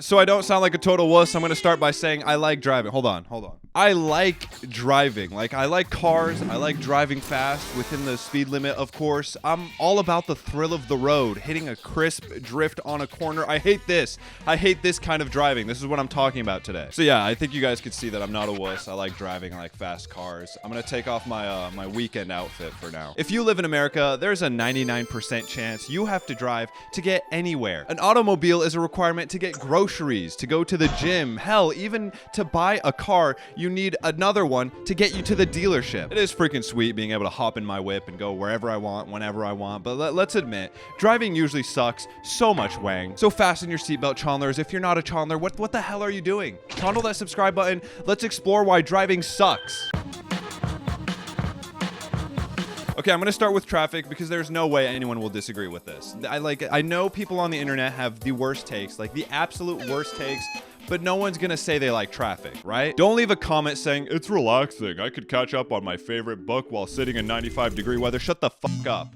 So I don't sound like a total wuss, I'm gonna start by saying I like driving. Hold on. I like driving. Like, I like cars. I like driving fast within the speed limit, of course. I'm all about the thrill of the road, hitting a crisp drift on a corner. I hate this. I hate this kind of driving. This is what I'm talking about today. So yeah, I think you guys could see that I'm not a wuss. I like driving. I like fast cars. I'm gonna take off my my weekend outfit for now. If you live in America, there's a 99% chance you have to drive to get anywhere. An automobile is a requirement to get groceries, to go to the gym, hell, even to buy a car, you need another one to get you to the dealership. It is freaking sweet being able to hop in my whip and go wherever I want, whenever I want, but let's admit, driving usually sucks so much wang. So fasten your seatbelt, Chandlers. If you're not a Chandler, what the hell are you doing? Condle that subscribe button. Let's explore why driving sucks. Okay, I'm gonna start with traffic because there's no way anyone will disagree with this. I know people on the internet have the worst takes, like the absolute worst takes, but no one's gonna say they like traffic, right? Don't leave a comment saying, it's relaxing, I could catch up on my favorite book while sitting in 95-degree weather. Shut the fuck up.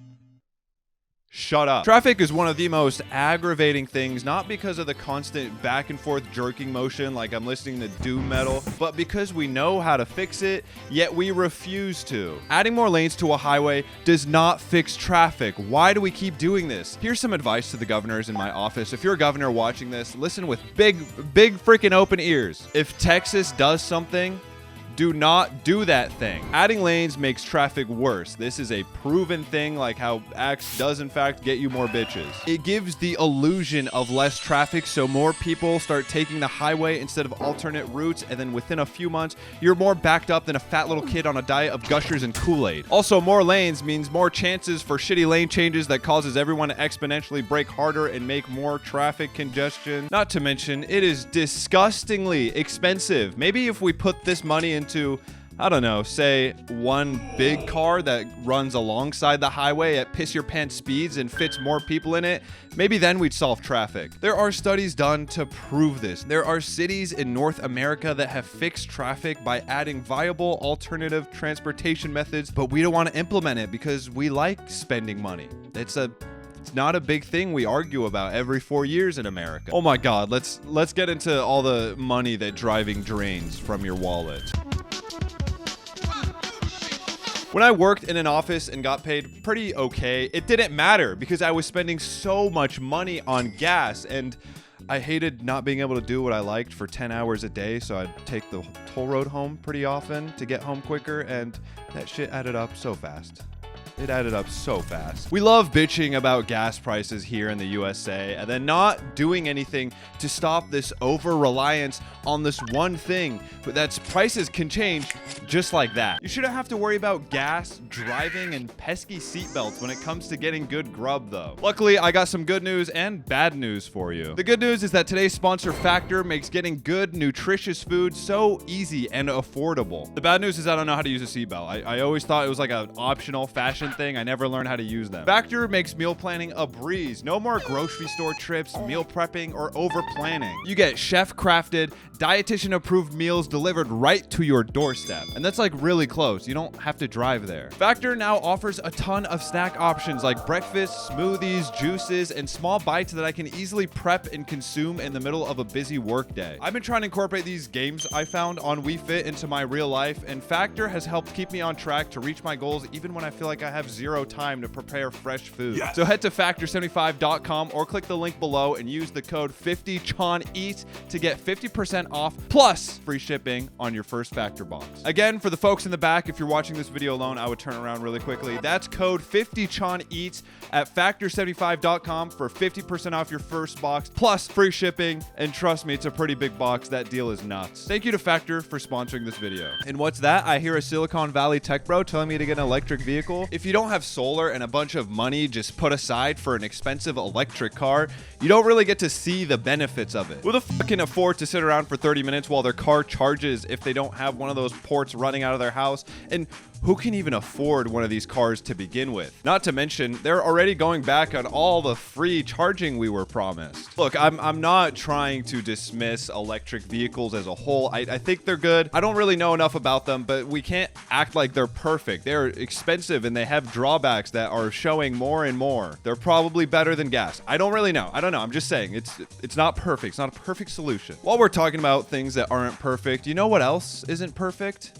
Shut up. Traffic is one of the most aggravating things, not because of the constant back and forth jerking motion like I'm listening to doom metal, but because we know how to fix it, yet we refuse to. Adding more lanes to a highway does not fix traffic. Why do we keep doing this? Here's some advice to the governors in my office. If you're a governor watching this, listen with big freaking open ears. If Texas does something, do not do that thing. Adding lanes makes traffic worse. This is a proven thing, like how Axe does in fact get you more bitches. It gives the illusion of less traffic, so more people start taking the highway instead of alternate routes, and then within a few months, you're more backed up than a fat little kid on a diet of Gushers and Kool-Aid. Also, more lanes means more chances for shitty lane changes that causes everyone to exponentially brake harder and make more traffic congestion. Not to mention, it is disgustingly expensive. Maybe if we put this money into, I don't know, say one big car that runs alongside the highway at piss your pants speeds and fits more people in it, maybe then we'd solve traffic. There are studies done to prove this. There are cities in North America that have fixed traffic by adding viable alternative transportation methods, but we don't want to implement it because we like spending money. It's not a big thing we argue about every 4 years in America. Oh my God, let's get into all the money that driving drains from your wallet. When I worked in an office and got paid pretty okay, it didn't matter because I was spending so much money on gas, and I hated not being able to do what I liked for 10 hours a day, so I'd take the toll road home pretty often to get home quicker, and that shit added up so fast. It added up so fast. We love bitching about gas prices here in the USA and then not doing anything to stop this over-reliance on this one thing. But that's prices can change just like that. You shouldn't have to worry about gas, driving, and pesky seatbelts when it comes to getting good grub, though. Luckily, I got some good news and bad news for you. The good news is that today's sponsor, Factor, makes getting good, nutritious food so easy and affordable. The bad news is I don't know how to use a seatbelt. I always thought it was like an optional fashion thing. I never learned how to use them. Factor makes meal planning a breeze. No more grocery store trips, meal prepping, or over planning. You get chef crafted, dietitian approved meals delivered right to your doorstep. And that's like really close. You don't have to drive there. Factor now offers a ton of snack options like breakfast, smoothies, juices, and small bites that I can easily prep and consume in the middle of a busy work day. I've been trying to incorporate these games I found on Wii Fit into my real life, and Factor has helped keep me on track to reach my goals even when I feel like I have zero time to prepare fresh food. Yes. So head to factor75.com or click the link below and use the code 50CHONEAT to get 50% off plus free shipping on your first Factor box. Again, for the folks in the back, if you're watching this video alone, I would turn around really quickly. That's code 50CHONEAT at factor75.com for 50% off your first box plus free shipping. And trust me, it's a pretty big box. That deal is nuts. Thank you to Factor for sponsoring this video. And what's that? I hear a Silicon Valley tech bro telling me to get an electric vehicle. If you don't have solar and a bunch of money just put aside for an expensive electric car, you don't really get to see the benefits of it. Who the fuck can afford to sit around for 30 minutes while their car charges if they don't have one of those ports running out of their house? And who can even afford one of these cars to begin with? Not to mention, they're already going back on all the free charging we were promised. Look, I'm not trying to dismiss electric vehicles as a whole. I think they're good. I don't really know enough about them, but we can't act like they're perfect. They're expensive and they have have drawbacks that are showing more and more. They're probably better than gas. I don't really know. I don't know. I'm just saying it's not perfect. It's not a perfect solution. While we're talking about things that aren't perfect, you know what else isn't perfect?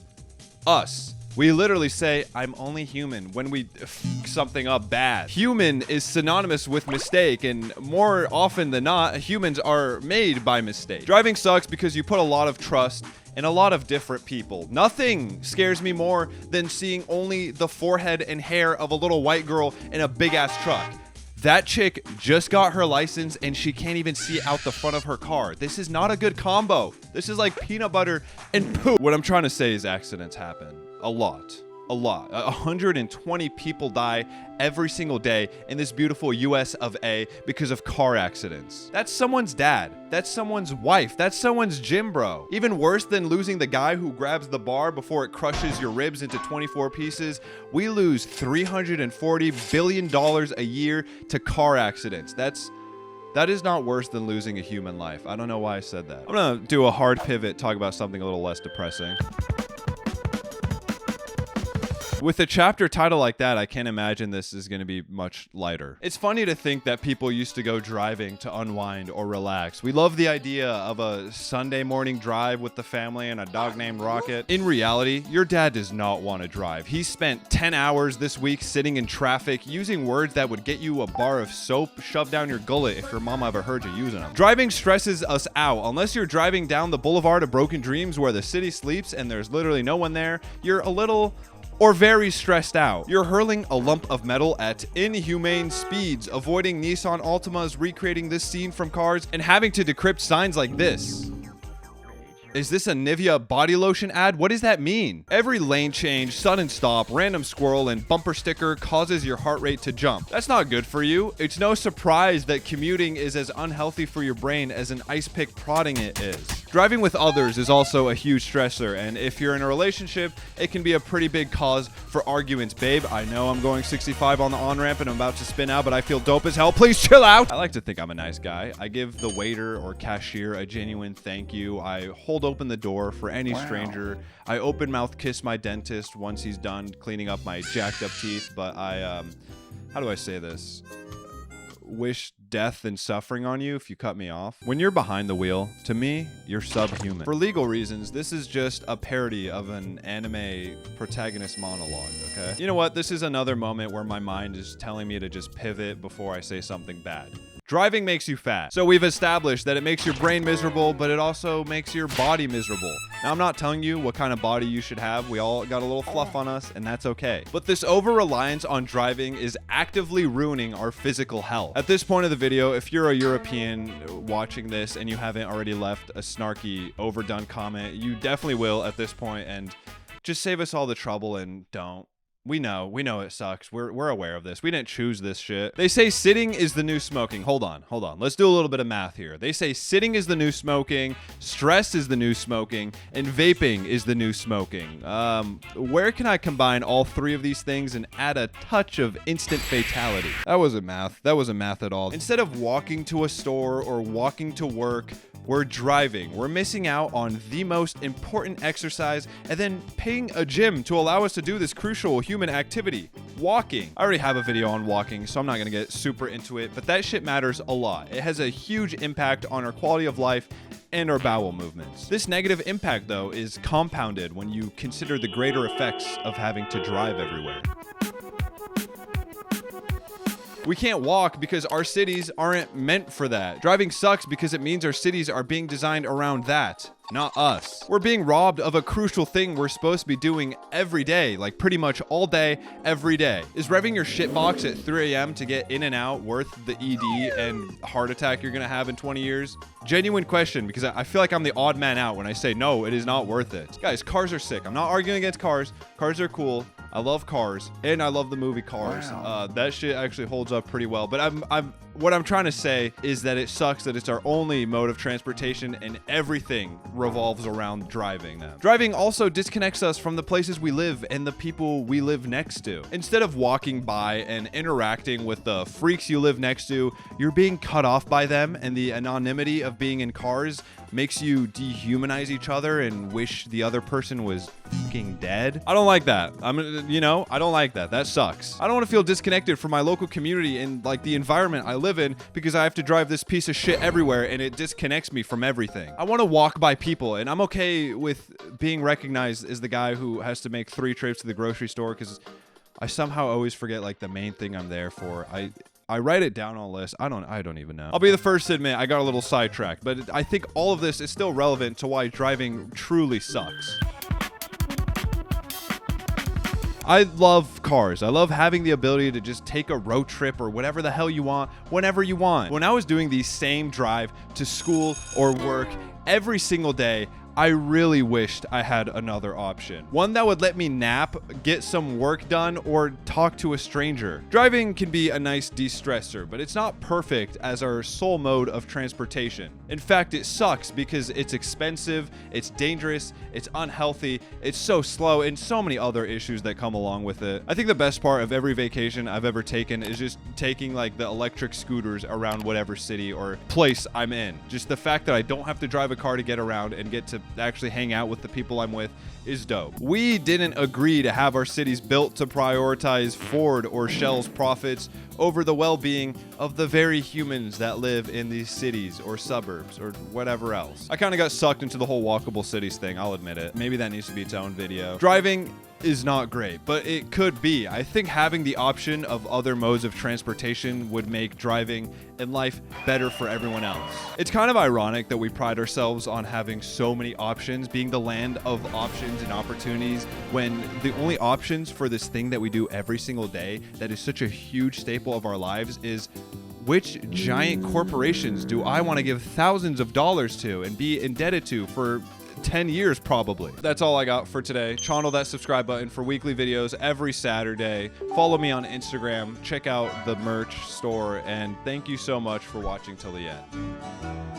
Us. We literally say, I'm only human when we f something up bad. Human is synonymous with mistake, and more often than not, humans are made by mistake. Driving sucks because you put a lot of trust in a lot of different people. Nothing scares me more than seeing only the forehead and hair of a little white girl in a big ass truck. That chick just got her license and she can't even see out the front of her car. This is not a good combo. This is like peanut butter and poop. What I'm trying to say is accidents happen. A lot. 120 people die every single day in this beautiful US of A because of car accidents. That's someone's dad. That's someone's wife. That's someone's gym bro. Even worse than losing the guy who grabs the bar before it crushes your ribs into 24 pieces, we lose $340 billion a year to car accidents. That is not worse than losing a human life. I don't know why I said that. I'm gonna do a hard pivot, talk about something a little less depressing. With a chapter title like that, I can't imagine this is going to be much lighter. It's funny to think that people used to go driving to unwind or relax. We love the idea of a Sunday morning drive with the family and a dog named Rocket. In reality, your dad does not want to drive. He spent 10 hours this week sitting in traffic using words that would get you a bar of soap shoved down your gullet if your mom ever heard you using them. Driving stresses us out. Unless you're driving down the boulevard of broken dreams where the city sleeps and there's literally no one there, you're a little or very stressed out. You're hurling a lump of metal at inhumane speeds, avoiding Nissan Altimas recreating this scene from Cars, and having to decrypt signs like this. Is this a Nivea body lotion ad? What does that mean? Every lane change, sudden stop, random squirrel, and bumper sticker causes your heart rate to jump. That's not good for you. It's no surprise that commuting is as unhealthy for your brain as an ice pick prodding it is. Driving with others is also a huge stressor, and if you're in a relationship, it can be a pretty big cause for arguments. Babe, I know I'm going 65 on the on-ramp and I'm about to spin out, but I feel dope as hell. Please chill out. I like to think I'm a nice guy. I give the waiter or cashier a genuine thank you. I hold open the door for any stranger. I open mouth kiss my dentist once he's done cleaning up my jacked up teeth, but I, how do I say this? Wish death and suffering on you if you cut me off. When you're behind the wheel, to me, you're subhuman. For legal reasons, this is just a parody of an anime protagonist monologue, okay? You know what? This is another moment where my mind is telling me to just pivot before I say something bad. Driving makes you fat. So we've established that it makes your brain miserable, but it also makes your body miserable. Now, I'm not telling you what kind of body you should have. We all got a little fluff on us, and that's okay. But this over-reliance on driving is actively ruining our physical health. At this point of the video, if you're a European watching this and you haven't already left a snarky, overdone comment, you definitely will at this point, and just save us all the trouble and don't. We know it sucks. We're aware of this. We didn't choose this shit. They say sitting is the new smoking. Hold on. Let's do a little bit of math here. They say sitting is the new smoking, stress is the new smoking, and vaping is the new smoking. Where can I combine all three of these things and add a touch of instant fatality? That wasn't math. That wasn't math at all. Instead of walking to a store or walking to work, we're driving. We're missing out on the most important exercise and then paying a gym to allow us to do this crucial human activity, walking. I already have a video on walking, so I'm not gonna get super into it, but that shit matters a lot. It has a huge impact on our quality of life and our bowel movements. This negative impact, though, is compounded when you consider the greater effects of having to drive everywhere. We can't walk because our cities aren't meant for that. Driving sucks because it means our cities are being designed around that, not us. We're being robbed of a crucial thing we're supposed to be doing every day, like pretty much all day, every day. Is revving your shitbox at 3 a.m. to get in and out worth the ED and heart attack you're gonna have in 20 years? Genuine question, because I feel like I'm the odd man out when I say no, it is not worth it. Guys, cars are sick. I'm not arguing against cars. Cars are cool. I love Cars, and I love the movie Cars. Wow. That shit actually holds up pretty well. But what I'm trying to say is that it sucks that it's our only mode of transportation, and everything revolves around driving now. Driving also disconnects us from the places we live and the people we live next to. Instead of walking by and interacting with the freaks you live next to, you're being cut off by them, and the anonymity of being in cars makes you dehumanize each other and wish the other person was fucking dead. I don't like that. I don't like that. That sucks. I don't want to feel disconnected from my local community and like the environment I live in because I have to drive this piece of shit everywhere and it disconnects me from everything. I want to walk by people, and I'm okay with being recognized as the guy who has to make 3 trips to the grocery store because I somehow always forget like the main thing I'm there for. I write it down on a list. I don't even know. I'll be the first to admit I got a little sidetracked, but I think all of this is still relevant to why driving truly sucks. I love cars. I love having the ability to just take a road trip or whatever the hell you want, whenever you want. When I was doing the same drive to school or work every single day, I really wished I had another option. One that would let me nap, get some work done, or talk to a stranger. Driving can be a nice de-stressor, but it's not perfect as our sole mode of transportation. In fact, it sucks because it's expensive, it's dangerous, it's unhealthy, it's so slow, and so many other issues that come along with it. I think the best part of every vacation I've ever taken is just taking like the electric scooters around whatever city or place I'm in. Just the fact that I don't have to drive a car to get around and get to actually hang out with the people I'm with is dope. We didn't agree to have our cities built to prioritize Ford or Shell's profits over the well-being of the very humans that live in these cities or suburbs or whatever else. I kind of got sucked into the whole walkable cities thing, I'll admit it. Maybe that needs to be its own video. Driving is not great, but it could be. I think having the option of other modes of transportation would make driving and life better for everyone else. It's kind of ironic that we pride ourselves on having so many options, being the land of options and opportunities, when the only options for this thing that we do every single day that is such a huge staple of our lives is which giant corporations do I want to give thousands of dollars to and be indebted to for 10 years probably. That's all I got for today. Channel that subscribe button for weekly videos every Saturday. Follow me on Instagram. Check out the merch store. And thank you so much for watching till the end.